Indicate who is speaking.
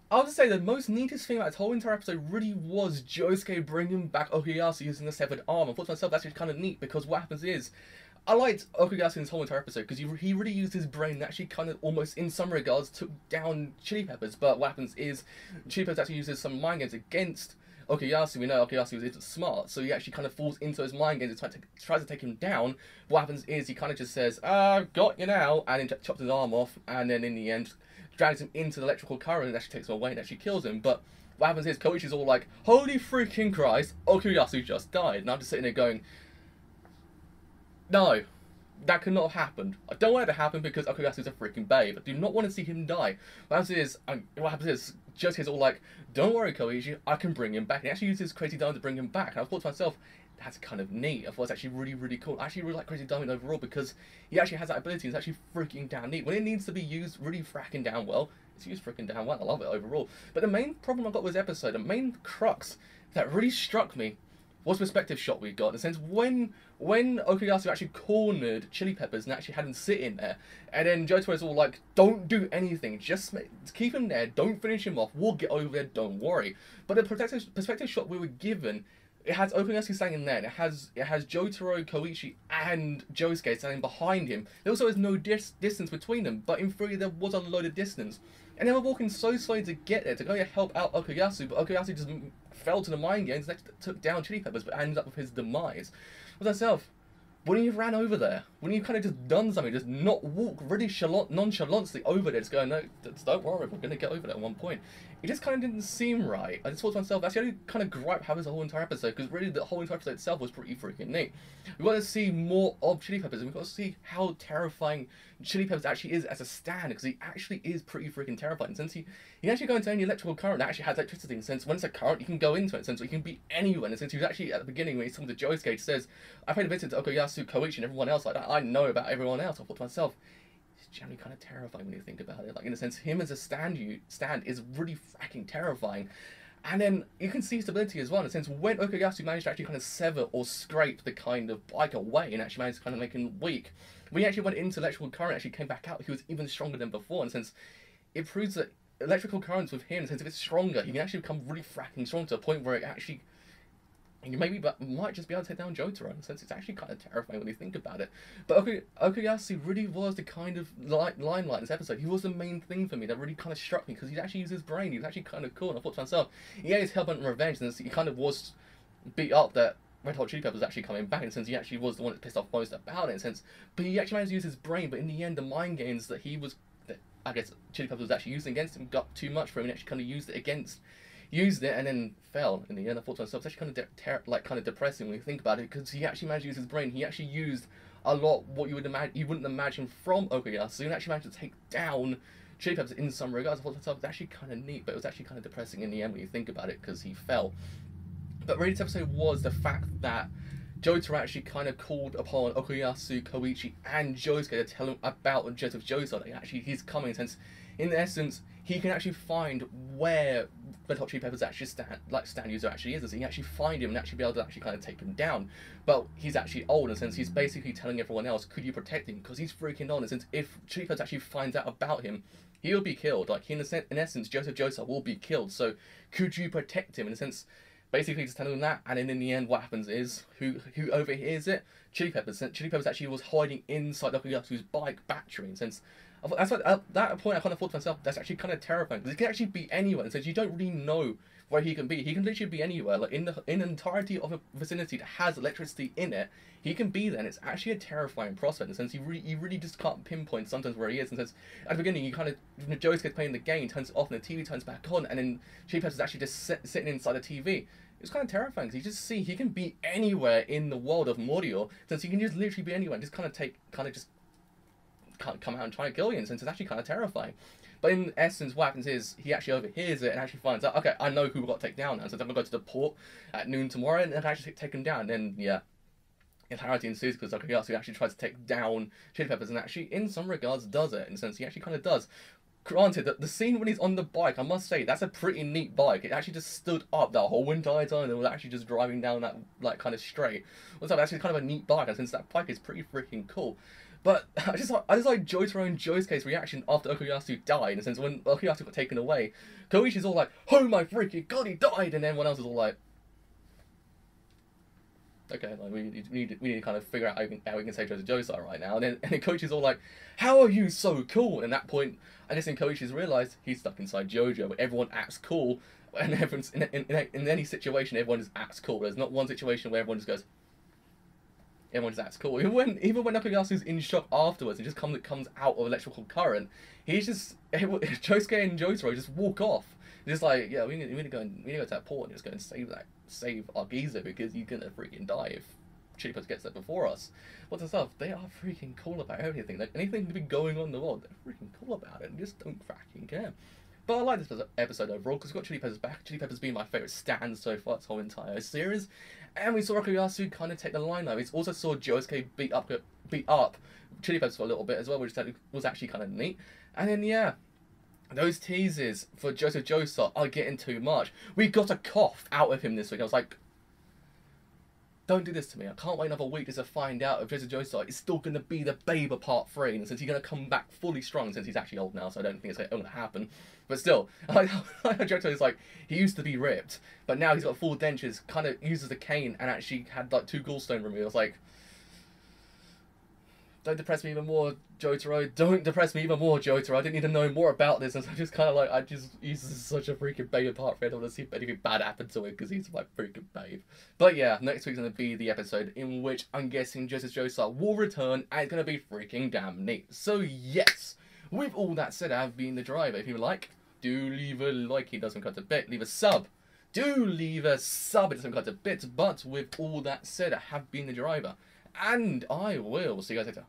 Speaker 1: I would say the most neatest thing about this whole entire episode really was Josuke bringing back Okuyasu using the severed arm. I thought to myself, that's actually kind of neat, because what happens is, I liked Okuyasu in this whole entire episode because he really used his brain and actually kind of almost in some regards took down Chili Peppers. But what happens is Chili Peppers actually uses some mind games against Okuyasu. We know Okuyasu isn't smart, so he actually kind of falls into those mind games and tries to take him down. What happens is he kind of just says, got you now, and then chops his arm off, and then in the end drags him into the electrical current and actually takes him away and actually kills him. But what happens is Koichi's all like, holy freaking Christ, Okuyasu just died. And I'm just sitting there going, no, that could not have happened. I don't want it to happen because Okuyasu's a freaking babe. I do not want to see him die. What happens is Josuke's all like, don't worry, Koichi, I can bring him back. And he actually uses Crazy Diamond to bring him back. And I thought to myself, that's kind of neat. I thought it's actually really, really cool. I actually really like Crazy Diamond overall because he actually has that ability. It's actually freaking down neat. When it needs to be used really fracking down well, it's used freaking down well. I love it overall. But the main problem I got with this episode, the main crux that really struck me, was the perspective shot we got. In the sense, when Okuyasu actually cornered Chili Peppers and actually had him sit in there, and then Jotaro is all like, don't do anything, just keep him there, don't finish him off, we'll get over there, don't worry. But the perspective shot we were given, it has Okuyasu standing there, and it has Jotaro, Koichi, and Josuke standing behind him. There also is no distance between them, but in theory there was a load of distance. And they were walking so slowly to get there, to go help out Okuyasu, but Okuyasu just fell to the mind games and took down Chili Peppers, but ended up with his demise. With myself, wouldn't you have ran over there? Wouldn't you kind of just done something? Just not walk really nonchalantly over there, just going, no, don't worry, we're going to get over there at one point. It just kind of didn't seem right. I just thought to myself, that's the only kind of gripe I have with the whole entire episode, because really the whole entire episode itself was pretty freaking neat. We got to see more of Chili Peppers, and we got to see how terrifying Chili Peppers actually is as a stand, because he actually is pretty freaking terrifying. Since he actually goes into any electrical current that actually has electricity, in the sense when it's a current, you can go into it, in the sense he can be anywhere. In the sense he was actually at the beginning when he's talking to Josuke, he says, I paid a visit to Okuyasu, Koichi, and everyone else like that. I know about everyone else. I thought to myself, it's generally kind of terrifying when you think about it. Like, in a sense, him as a stand is really fracking terrifying. And then you can see stability as well, in a sense, when Okuyasu managed to actually kind of sever or scrape the kind of bike away and actually managed to kind of make him weak. When he actually went into electrical current, actually came back out, he was even stronger than before. In a sense, it proves that electrical currents with him, in a sense, if it's stronger, he can actually become really fracking strong to a point where it actually might just be able to take down Jotaro, in a sense. It's actually kind of terrifying when you think about it. But Okuyasu really was the kind of limelight in this episode. He was the main thing for me that really kind of struck me, because he actually used his brain. He was actually kind of cool, and I thought to myself, yeah, he's Hellbent Revenge, and he kind of was beat up that Red Hot Chili Peppers was actually coming back, in a sense he actually was the one that pissed off most about it, in a sense. But he actually managed to use his brain, but in the end, the mind games that I guess Chili Peppers was actually using against him got too much for him, and actually kind of used it and then fell in the end. I thought to myself, it's actually kind of depressing when you think about it, because he actually managed to use his brain. He actually used a lot what you wouldn't imagine from Okuyasu, and actually managed to take down Chili Peppers in some regards. I thought to myself, it's actually kind of neat, but it was actually kind of depressing in the end when you think about it, because he fell. But really, this episode was the fact that Jotaro actually kind of called upon Okuyasu, Koichi, and Josuke to tell him about Joseph Joestar. Like, actually, he's coming, since in essence he can actually find where Red Hot Chili Peppers actually stand user actually is. So he can actually find him and actually be able to actually kind of take him down. But he's actually old, in a sense he's basically telling everyone else, could you protect him? Because he's freaking old, in a sense if Chili Peppers actually finds out about him, he'll be killed. Like, in essence, Joseph Joestar will be killed. So could you protect him? In a sense, basically just telling them that, and then in the end what happens is, who overhears it? Chili Peppers. Chili Peppers actually was hiding inside Okuyasu's bike battery, in a sense. That's what, at that point I kind of thought to myself, that's actually kind of terrifying, because he can actually be anywhere, and since you don't really know where he can be. He can literally be anywhere, like in the entirety of a vicinity that has electricity in it. He can be there, and it's actually a terrifying prospect in the sense you really just can't pinpoint sometimes where he is. And since at the beginning you kind of, Joey's playing the game, turns it off, and the TV turns back on, and then Chili Peppers is actually just sitting inside the TV. It's kind of terrifying because you just see he can be anywhere in the world of Morio, since he can just literally be anywhere and just can't come out and try and kill you, and since it's actually kind of terrifying. But in essence, what happens is he actually overhears it and actually finds out, okay, I know who we've got to take down now, so I'm going to go to the port at noon tomorrow and actually take him down. And then, yeah, hilarity ensues because Okuyasu actually tries to take down Chili Peppers and actually, in some regards, does it. In a sense, he actually kind of does. Granted, that the scene when he's on the bike, I must say, that's a pretty neat bike. It actually just stood up that whole entire time and was actually just driving down that, like, kind of straight. Also, actually kind of a neat bike, and since that bike is pretty freaking cool. But I just like Jotaro and Josuke's reaction after Okuyasu died, in the sense when Okuyasu got taken away, Koishi's all like, "Oh my freaking god, he died!" And then everyone else is all like, "Okay, like we need to kind of figure out how we can save Joseph Joestar right now." And then Koishi's all like, "How are you so cool?" And at that point, I guess Koishi's realised he's stuck inside JoJo, where everyone acts cool, and everyone's in any situation everyone just acts cool. There's not one situation where everyone just goes. Everyone just acts cool. Even when Okuyasu's in shock afterwards, it just comes out of electrical current. He's just Josuke and Jotaro just walk off. Just like, yeah, we need to go to that port and just go and save our geezer, because he's gonna freaking die if Chilli Peppers gets there before us. What's the stuff? They are freaking cool about everything. Like anything to be going on in the world, they're freaking cool about it and just don't freaking care. But I like this episode overall because we've got Chilli Peppers back. Chilli Peppers being my favourite stand so far this whole entire series. And we saw Okuyasu kind of take the line though. We also saw Josuke beat up Chilli Peppers for a little bit as well, which was actually kind of neat. And then yeah, those teases for Joseph Joestar are getting too much. We got a cough out of him this week. I was like, don't do this to me. I can't wait another week just to find out if Joseph Joestar is still going to be the babe of part 3. And since he's going to come back fully strong, since he's actually old now, so I don't think it's going to happen. But still, Joestar is like, he used to be ripped, but now he's got full dentures, kind of uses the cane, and actually had like 2 gallstone removed. I was like, don't depress me even more, Jotaro. Don't depress me even more, Jotaro. I didn't need to know more about this. And so I just kind of like, he's such a freaking babe part 3. I don't want to see anything bad happen to him because he's my freaking babe. But yeah, next week's going to be the episode in which I'm guessing Joseph Joestar will return, and it's going to be freaking damn neat. So yes, with all that said, I've been the driver. If you like, do leave a like. It doesn't cut a bit. Leave a sub. Do leave a sub. It doesn't cut a bit. But with all that said, I have been the driver. And I will see you guys later.